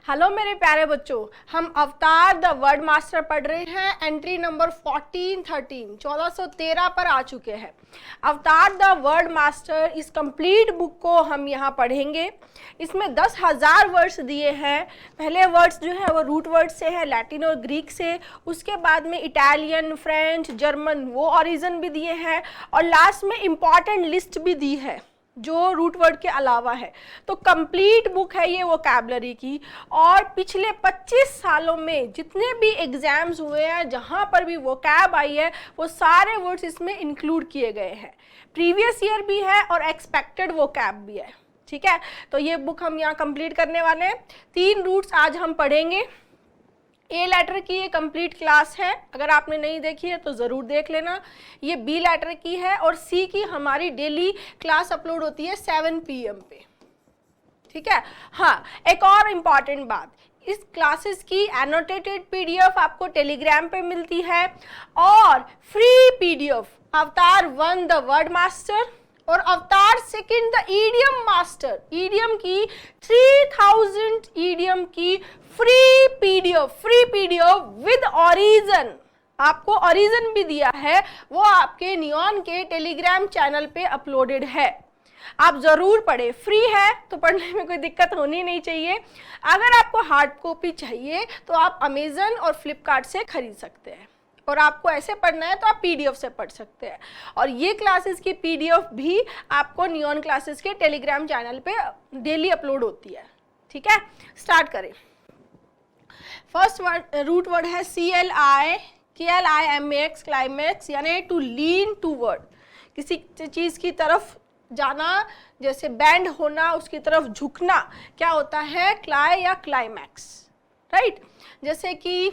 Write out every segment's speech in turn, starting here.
Hello मेरे प्यारे बच्चों, हम अवतार द वर्ड मास्टर पढ़ रहे हैं। एंट्री नंबर 1413 पर आ चुके हैं। अवतार द वर्ड मास्टर इस कंप्लीट बुक को हम यहाँ पढ़ेंगे। इसमें 10,000 वर्ड्स दिए हैं। पहले वर्ड्स जो है वो रूट वर्ड से है, लैटिन और ग्रीक से। उसके बाद में इटालियन, फ्रेंच, जर्मन वो ओरिजिन भी दिए हैं, और लास्ट में इम्पॉर्टेंट लिस्ट भी दी है जो रूट वर्ड के अलावा है। तो कंप्लीट बुक है ये वोकैबुलरी की। और पिछले 25 सालों में जितने भी एग्जाम्स हुए हैं, जहाँ पर भी वोकैब आई है, वो सारे वर्ड्स इसमें इंक्लूड किए गए हैं। प्रीवियस ईयर भी है और एक्सपेक्टेड वोकैब भी है। ठीक है, तो ये बुक हम यहाँ कंप्लीट करने वाले हैं। 3 रूट्स आज हम पढ़ेंगे। ए लेटर की ये कंप्लीट क्लास है, अगर आपने नहीं देखी है तो ज़रूर देख लेना। ये बी लेटर की है, और सी की हमारी डेली क्लास अपलोड होती है 7 PM पे। ठीक है। हाँ, एक और इम्पॉर्टेंट बात, इस क्लासेस की एनोटेटेड PDF आपको टेलीग्राम पे मिलती है, और फ्री PDF अवतार 1 द वर्ड मास्टर और अवतार 2 द ईडियम मास्टर, ईडियम की 3000 ईडियम की फ्री पीडीएफ विद ओरिजिन। आपको ओरिजिन भी दिया है, वो आपके नियॉन के टेलीग्राम चैनल पे अपलोडेड है। आप जरूर पढ़े, फ्री है तो पढ़ने में कोई दिक्कत होनी नहीं चाहिए। अगर आपको हार्ड कॉपी चाहिए तो आप अमेजन और फ्लिपकार्ट से खरीद सकते हैं, और आपको ऐसे पढ़ना है तो आप PDF से पढ़ सकते हैं। और ये क्लासेस की PDF भी आपको नियॉन क्लासेस के टेलीग्राम चैनल पे डेली अपलोड होती है। ठीक है, स्टार्ट करें। फर्स्ट रूट वर्ड है KLIMAX, क्लाइमैक्स, यानी टू लीन टूवर्ड, किसी चीज़ की तरफ जाना, जैसे बैंड होना, उसकी तरफ झुकना, क्या होता है? क्लाई या क्लाइमैक्स, राइट। जैसे कि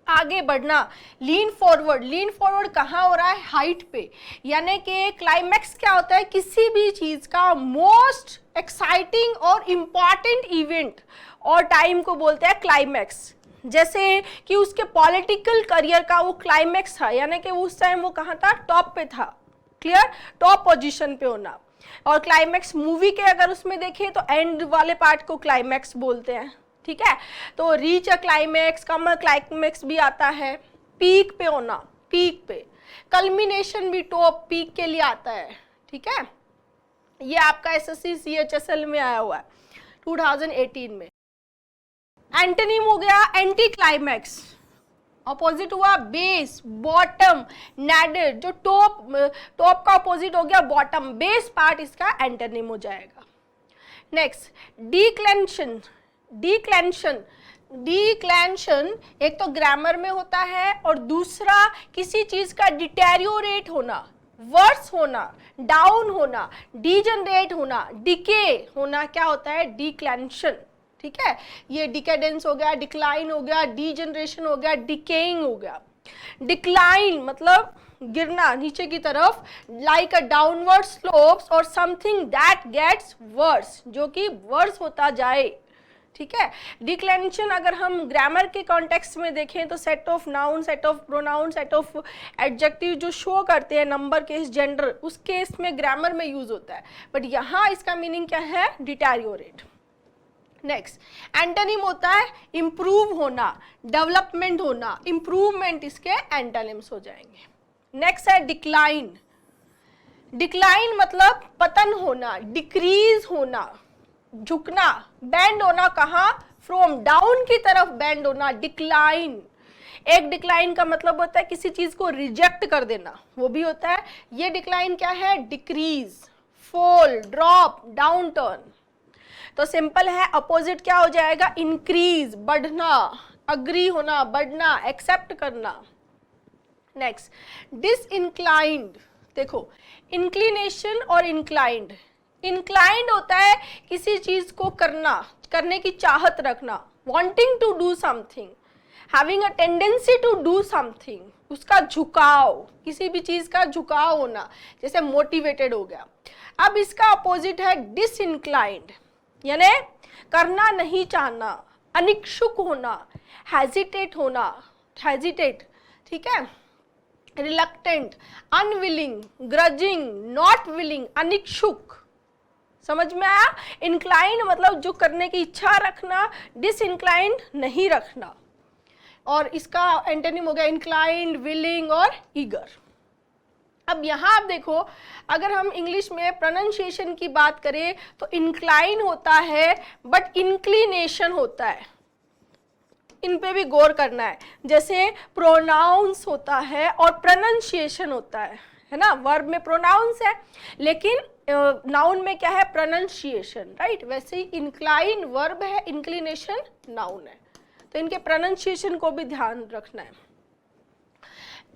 आगे बढ़ना, लीन फॉरवर्ड कहाँ हो रहा है? हाइट पे। यानी कि क्लाइमैक्स क्या होता है? किसी भी चीज़ का मोस्ट एक्साइटिंग और इम्पॉर्टेंट इवेंट और टाइम को बोलते हैं क्लाइमैक्स। जैसे कि उसके पॉलिटिकल करियर का वो क्लाइमैक्स था, यानी कि उस टाइम वो कहाँ था? टॉप पे था। क्लियर, टॉप पोजीशन पे होना। और क्लाइमैक्स मूवी के अगर उसमें देखें तो एंड वाले पार्ट को क्लाइमैक्स बोलते हैं। ठीक है, तो reach a climax, come climax भी आता है। पीक पे होना, पीक पे। कल्मिनेशन भी टॉप पीक के लिए आता है। ठीक है, ये आपका SSC CHSL में आया हुआ है 2018 में। एंटोनिम हो गया एंटी क्लाइमैक्स, अपोजिट हुआ बेस, बॉटम, नैडर, जो टॉप का अपोजिट हो गया बॉटम, बेस पार्ट इसका एंटोनिम हो जाएगा। नेक्स्ट, डिक्लेंशन एक तो ग्रामर में होता है, और दूसरा किसी चीज का डिटेरियोरेट होना, वर्स होना, डाउन होना, डीजनरेट होना, डिके होना, क्या होता है? डिक्लेंशन। ठीक है, ये डिकेडेंस हो गया, डिक्लाइन हो गया, डीजनरेशन हो गया, डिकेइंग हो गया। डिक्लाइन मतलब गिरना नीचे की तरफ, लाइक अ डाउनवर्ड स्लोप्स और समथिंग दैट गेट्स वर्स, जो कि वर्स होता जाए। ठीक है, डिक्लेंशन अगर हम ग्रामर के कॉन्टेक्स्ट में देखें तो set of noun, set of pronoun, set of adjective जो शो करते हैं नंबर केस, जेंडर, उस केस में ग्रामर में यूज होता है। बट यहाँ इसका मीनिंग क्या है? डिटेरियोरेट। नेक्स्ट, एंटोनिम होता है इंप्रूव होना, डेवलपमेंट होना, इंप्रूवमेंट इसके एंटोनिम्स हो जाएंगे। नेक्स्ट है डिक्लाइन। डिक्लाइन मतलब पतन होना, डिक्रीज होना, झुकना, बेंड होना, कहाँ? फ्रॉम डाउन की तरफ बेंड होना, डिक्लाइन। एक डिक्लाइन का मतलब होता है किसी चीज को रिजेक्ट कर देना, वो भी होता है। ये डिक्लाइन क्या है? Decrease, fall, drop, down turn. तो सिंपल है, अपोजिट क्या हो जाएगा? इंक्रीज, बढ़ना, अग्री होना, बढ़ना, एक्सेप्ट करना। नेक्स्ट, डिसइंक्लाइंड। देखो, इंक्लिनेशन और इंक्लाइंड। इंक्लाइंड होता है किसी चीज को करने की चाहत रखना, wanting to do something, having a tendency to do something, उसका झुकाव, किसी भी चीज का झुकाव होना, जैसे मोटिवेटेड हो गया। अब इसका अपोजिट है डिसइंक्लाइंड, यानी करना नहीं चाहना, अनिच्छुक होना, हेजिटेट होना, हेजिटेट। ठीक है, reluctant, unwilling, grudging, not willing, अनिच्छुक। समझ में आया? इंक्लाइंड मतलब जो करने की इच्छा रखना, डिसइंक्लाइंड नहीं रखना। और इसका एंटोनिम हो गया इंक्लाइंड, विलिंग और ईगर। अब यहाँ आप देखो, अगर हम इंग्लिश में प्रोनाउंसिएशन की बात करें तो इंक्लाइन होता है बट इंक्लिनेशन होता है, इन पे भी गौर करना है। जैसे प्रोनाउंस होता है और प्रोनाउंसिएशन होता है ना? वर्ब में प्रोनाउंस है लेकिन नाउन में क्या है? Pronunciation, right? वैसे ही इंक्लाइन वर्ब है, इंक्लिनेशन नाउन है, तो इनके प्रोनाउंसिएशन को भी ध्यान रखना है।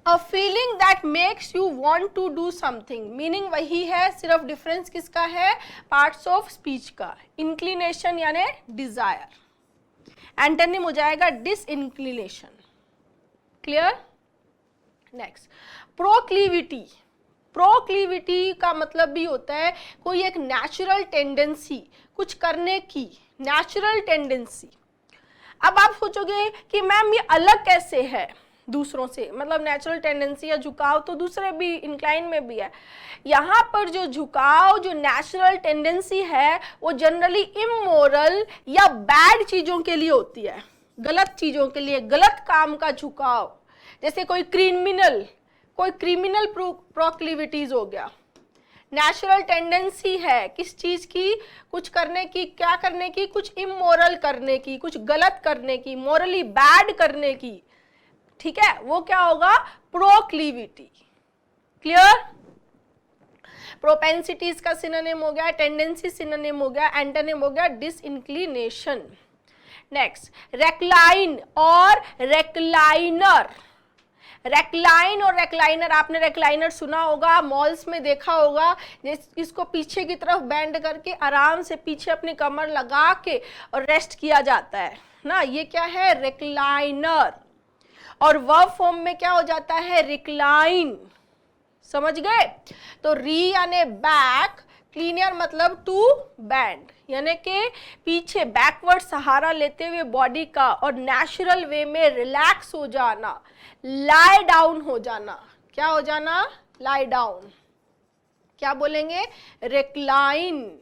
A feeling that makes you want to do something, meaning वही है, सिर्फ डिफरेंस किसका है? पार्ट्स ऑफ स्पीच का। इंक्लिनेशन यानी डिजायर, एंटोनिम हो जाएगा डिसइंक्लिनेशन। क्लियर? Next, proclivity. प्रोक्लिविटी का मतलब भी होता है कोई एक नेचुरल टेंडेंसी, कुछ करने की नेचुरल टेंडेंसी। अब आप सोचोगे कि मैम ये अलग कैसे है दूसरों से, मतलब नेचुरल टेंडेंसी या झुकाव तो दूसरे भी इंक्लाइन में भी है। यहाँ पर जो झुकाव, जो नेचुरल टेंडेंसी है वो जनरली इमोरल या बैड चीज़ों के लिए होती है, गलत चीज़ों के लिए, गलत काम का झुकाव। जैसे कोई क्रिमिनल प्रोक्लिविटीज हो गया। नेचुरल टेंडेंसी है किस चीज की? कुछ करने की, क्या करने की? कुछ इमोरल करने की, कुछ गलत करने की, मोरली बैड करने की, ठीक है? वो क्या होगा? प्रोक्लिविटी। क्लियर? प्रोपेंसिटीज का सिनोनिम हो गया, टेंडेंसी सिनोनिम हो गया, एंटोनिम हो गया डिसइंक्लिनेशन। नेक्स्ट, रेक्लाइन और रेक्लाइनर। रेक्लाइन और रेक्लाइनर, आपने रेक्लाइनर सुना होगा, मॉल्स में देखा होगा, इसको पीछे की तरफ बेंड करके आराम से पीछे अपनी कमर लगा के और रेस्ट किया जाता है ना, ये क्या है? रेक्लाइनर। और वर्ब फॉर्म में क्या हो जाता है? रिक्लाइन। समझ गए? तो री यानी बैक, क्लीनियर मतलब टू बेंड, यानी कि पीछे बैकवर्ड सहारा लेते हुए बॉडी का और नेचुरल वे में रिलैक्स हो जाना, लाई डाउन हो जाना। क्या हो जाना? Lie down. क्या बोलेंगे? रिक्लाइन।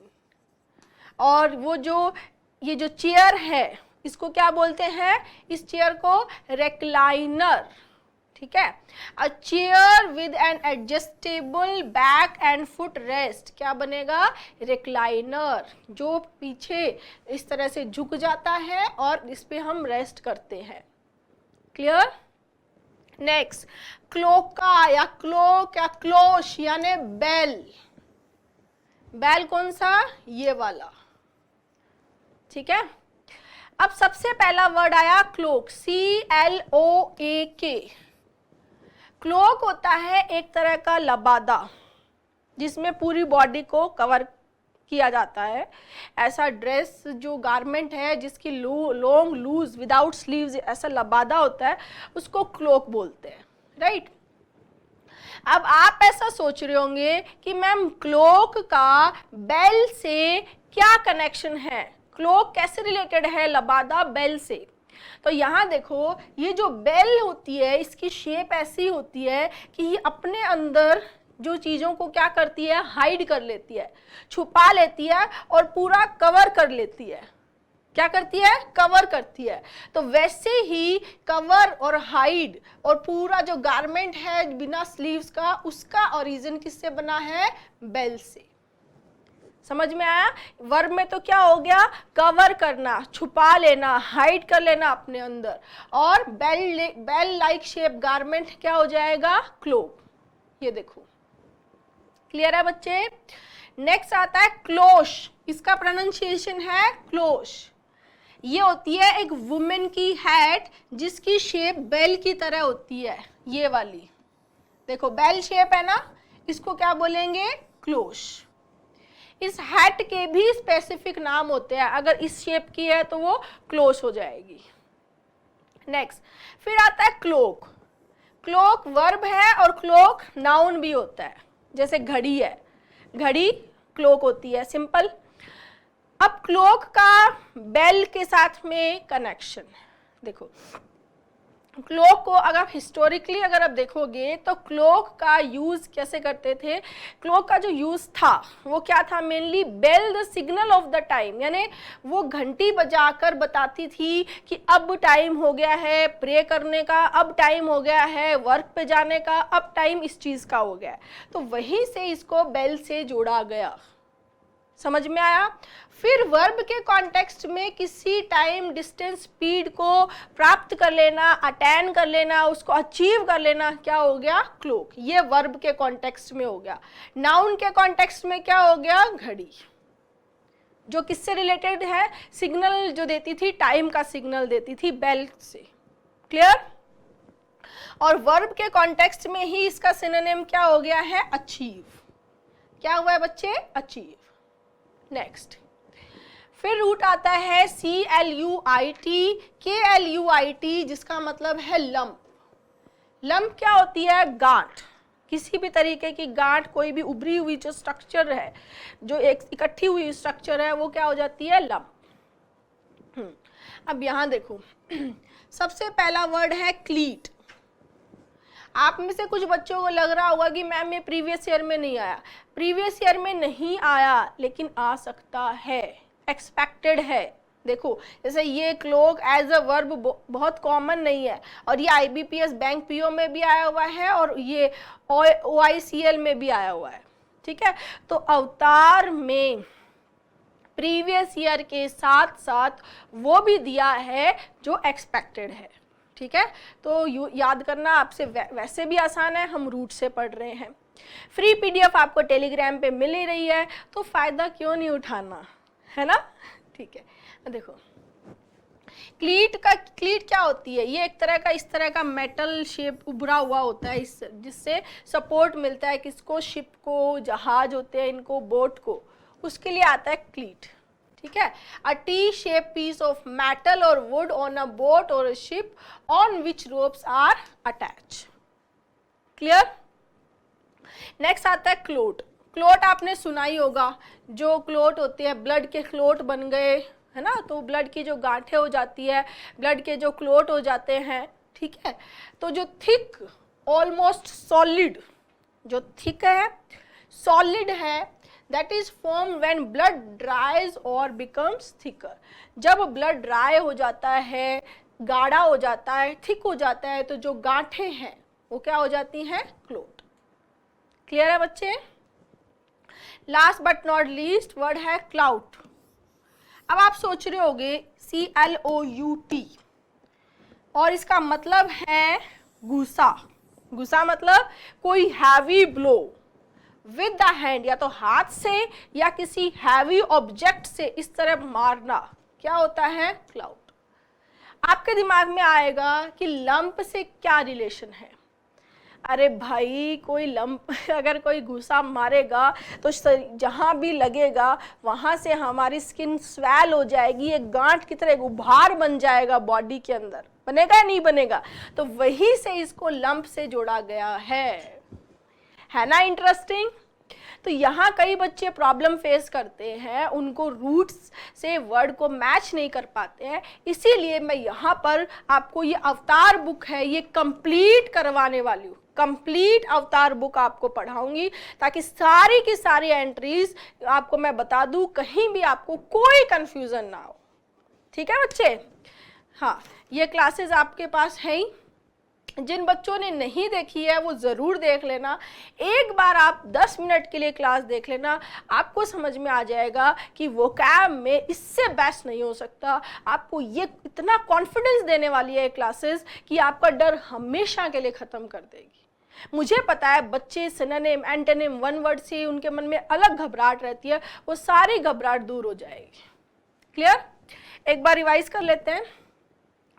और वो जो ये जो चेयर है इसको क्या बोलते हैं? इस चेयर को रेक्लाइनर, ठीक है? A chair with an adjustable back and foot rest क्या बनेगा? रिक्लाइनर, जो पीछे इस तरह से झुक जाता है और इस पे हम रेस्ट करते हैं। क्लियर? नेक्स्ट, क्लोका या क्लोक या क्लोश यानी बेल। बेल कौन सा? ये वाला, ठीक है? अब सबसे पहला वर्ड आया क्लोक, CLOAK। क्लोक होता है एक तरह का लबादा जिसमें पूरी बॉडी को कवर किया जाता है। ऐसा ड्रेस जो गारमेंट है जिसकी लॉन्ग लूज विदाउट स्लीव्स ऐसा लबादा होता है, उसको क्लोक बोलते हैं, राइट? अब आप ऐसा सोच रहे होंगे कि मैम क्लोक का बेल से क्या कनेक्शन है, क्लोक कैसे रिलेटेड है लबादा बेल से? तो यहाँ देखो, ये जो बेल होती है इसकी शेप ऐसी होती है कि ये अपने अंदर जो चीज़ों को क्या करती है? हाइड कर लेती है, छुपा लेती है और पूरा कवर कर लेती है। क्या करती है? कवर करती है। तो वैसे ही कवर और हाइड और पूरा जो गारमेंट है बिना स्लीव्स का, उसका ओरिजिन किससे बना है? बेल से। समझ में आया? वर्ब में तो क्या हो गया? कवर करना, छुपा लेना, हाइड कर लेना अपने अंदर। और बेल लाइक शेप गारमेंट क्या हो जाएगा? क्लोक। ये देखो, क्लियर है बच्चे? नेक्स्ट आता है क्लोश। इसका प्रोनाउंसिएशन है क्लोश। ये होती है एक वुमेन की हैट जिसकी शेप बेल की तरह होती है, ये वाली देखो बेल शेप है ना, इसको क्या बोलेंगे? क्लोश। इस हैट के भी स्पेसिफिक नाम होते हैं, अगर इस शेप की है तो वो क्लोश हो जाएगी। नेक्स्ट, फिर आता है क्लोक। क्लोक वर्ब है और क्लोक नाउन भी होता है। जैसे घड़ी है, घड़ी क्लोक होती है, सिंपल। अब क्लोक का बेल के साथ में कनेक्शन देखो, क्लोक को अगर हिस्टोरिकली अगर आप देखोगे तो क्लोक का यूज कैसे करते थे, क्लोक का जो यूज था वो क्या था, mainly bell the signal of the time, यानी वो घंटी बजाकर बताती थी कि अब टाइम हो गया है प्रे करने का, अब टाइम हो गया है वर्क पे जाने का, अब टाइम इस चीज का हो गया है। तो वहीं से इसको बेल से जोड़ा गया, समझ में आया। फिर वर्ब के कॉन्टेक्स्ट में किसी टाइम डिस्टेंस स्पीड को प्राप्त कर लेना, अटेन कर लेना, उसको अचीव कर लेना, क्या हो गया, क्लोक। ये वर्ब के कॉन्टेक्स्ट में हो गया। नाउन के कॉन्टेक्स्ट में क्या हो गया, घड़ी, जो किससे रिलेटेड है, सिग्नल जो देती थी, टाइम का सिग्नल देती थी बेल से। क्लियर। और वर्ब के कॉन्टेक्स्ट में ही इसका सिनोनिम क्या हो गया है, अचीव। क्या हुआ है बच्चे, अचीव। नेक्स्ट, फिर रूट आता है CLUIT, KLUIT, जिसका मतलब है लंप। लंप क्या होती है, गांठ, किसी भी तरीके की गांठ, कोई भी उभरी हुई जो स्ट्रक्चर है, जो एक इकट्ठी हुई स्ट्रक्चर है, वो क्या हो जाती है, लंप। अब यहां देखो सबसे पहला वर्ड है क्लीट। आप में से कुछ बच्चों को लग रहा होगा कि मैम ये प्रीवियस ईयर में नहीं आया। प्रीवियस ईयर में नहीं आया लेकिन आ सकता है, एक्सपेक्टेड है। देखो जैसे ये क्लोक एज अ वर्ब बहुत कॉमन नहीं है, और ये IBPS बैंक PO में भी आया हुआ है, और ये OICL में भी आया हुआ है। ठीक है, तो अवतार में प्रीवियस ईयर के साथ साथ वो भी दिया है जो एक्सपेक्टेड है। ठीक है, तो याद करना आपसे वैसे भी आसान है, हम रूट से पढ़ रहे हैं। फ्री PDF आपको टेलीग्राम पे मिल ही रही है, तो फायदा क्यों नहीं उठाना, है ना। ठीक है, देखो क्लीट क्या होती है, ये एक तरह का इस तरह का मेटल शेप उभरा हुआ होता है, इस जिससे सपोर्ट मिलता है किसको, शिप को, जहाज होते हैं इनको, बोट को, उसके लिए आता है क्लीट। ठीक है, अ T-shaped piece of metal or wood on a boat or a ship on which ropes are attached. Clear? Next आता है क्लोट। क्लोट आपने सुना ही होगा, जो क्लोट होते हैं, ब्लड के क्लोट बन गए, है ना, तो ब्लड की जो गांठें हो जाती है, ब्लड के जो क्लोट हो जाते हैं। ठीक है, तो जो थिक, ऑलमोस्ट सॉलिड, जो थिक है, सॉलिड है, that is formed when blood dries or becomes thicker। जब ब्लड ड्राई हो जाता है, गाढ़ा हो जाता है, थिक हो जाता है, तो जो गांठें हैं वो क्या हो जाती हैं, क्लोट। क्लियर है बच्चे। Last but not least word है क्लाउट। अब आप सोच रहे होंगे CLOUT, और इसका मतलब है गुस्सा। गुस्सा मतलब कोई heavy blow with the hand, या तो हाथ से या किसी हैवी ऑब्जेक्ट से इस तरह मारना, क्या होता है, क्लाउट। आपके दिमाग में आएगा कि लंप से क्या रिलेशन है। अरे भाई, कोई लंप अगर कोई घुसा मारेगा तो जहाँ भी लगेगा वहाँ से हमारी स्किन स्वेल हो जाएगी, एक गांठ की तरह उभार बन जाएगा बॉडी के अंदर, बनेगा या नहीं बनेगा। तो वहीं से इसको लंप से जोड़ा गया है ना इंटरेस्टिंग। तो यहाँ कई बच्चे प्रॉब्लम फेस करते हैं, उनको रूट्स से वर्ड को मैच नहीं कर पाते हैं, इसीलिए मैं यहाँ पर आपको ये अवतार बुक है ये कंप्लीट करवाने वाली हूँ। कंप्लीट अवतार बुक आपको पढ़ाऊंगी ताकि सारी की सारी एंट्रीज आपको मैं बता दूँ, कहीं भी आपको कोई कंफ्यूजन ना हो। ठीक है बच्चे। हाँ, ये क्लासेस आपके पास है ही, जिन बच्चों ने नहीं देखी है वो ज़रूर देख लेना। एक बार आप 10 मिनट के लिए क्लास देख लेना, आपको समझ में आ जाएगा कि वोकैब में इससे बेस्ट नहीं हो सकता। आपको ये इतना कॉन्फिडेंस देने वाली है क्लासेस कि आपका डर हमेशा के लिए ख़त्म कर देगी। मुझे पता है बच्चे सिनोनिम, एंटोनिम, वन वर्ड से उनके मन में अलग घबराहट रहती है, वो सारी घबराहट दूर हो जाएगी। क्लियर। एक बार रिवाइज कर लेते हैं।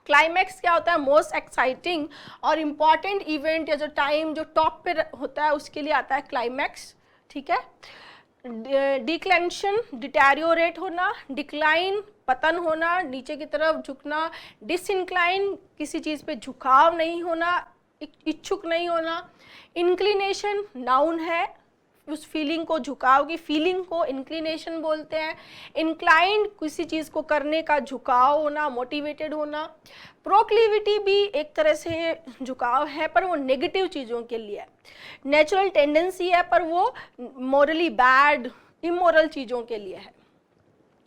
क्लाइमैक्स क्या होता है, मोस्ट एक्साइटिंग और इम्पॉर्टेंट इवेंट या जो टाइम जो टॉप पे होता है उसके लिए आता है क्लाइमैक्स। ठीक है। डिक्लेंशन, डिटेरियोरेट होना, डिक्लाइन पतन होना, नीचे की तरफ झुकना, डिसइंक्लाइन किसी चीज़ पे झुकाव नहीं होना, इच्छुक नहीं होना, इंक्लिनेशन नाउन है, उस फीलिंग को, झुकाव की फीलिंग को इंक्लिनेशन बोलते हैं। इंक्लाइंड किसी चीज़ को करने का झुकाव होना, मोटिवेटेड होना। प्रोक्लिविटी भी एक तरह से झुकाव है, पर वो नेगेटिव चीज़ों के लिए है। नेचुरल टेंडेंसी है, पर वो मॉरली बैड, इमोरल चीज़ों के लिए है।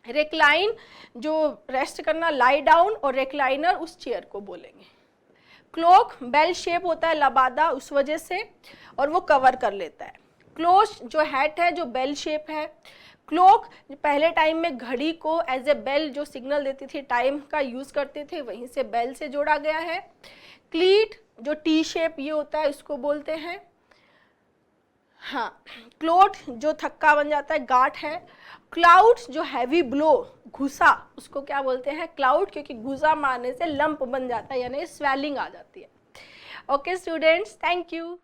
रेक्लाइन जो रेस्ट करना, लाई डाउन, और रेक्लाइनर उस चेयर को बोलेंगे। क्लोक बेल शेप होता है लबादा उस वजह से, और वो कवर कर लेता है। क्लोज जो हैट है जो बेल शेप है। क्लोक पहले टाइम में घड़ी को एज ए बेल जो सिग्नल देती थी, टाइम का यूज़ करते थे, वहीं से बेल से जोड़ा गया है। क्लीट जो टी शेप ये होता है, इसको बोलते हैं। हाँ, क्लोट जो थक्का बन जाता है, गांठ है। क्लाउड जो हैवी ब्लो, घुसा, उसको क्या बोलते हैं? क्लाउड, क्योंकि घुसा मारने से लंप बन जाता है, यानी स्वेलिंग आ जाती है। Okay students, thank you.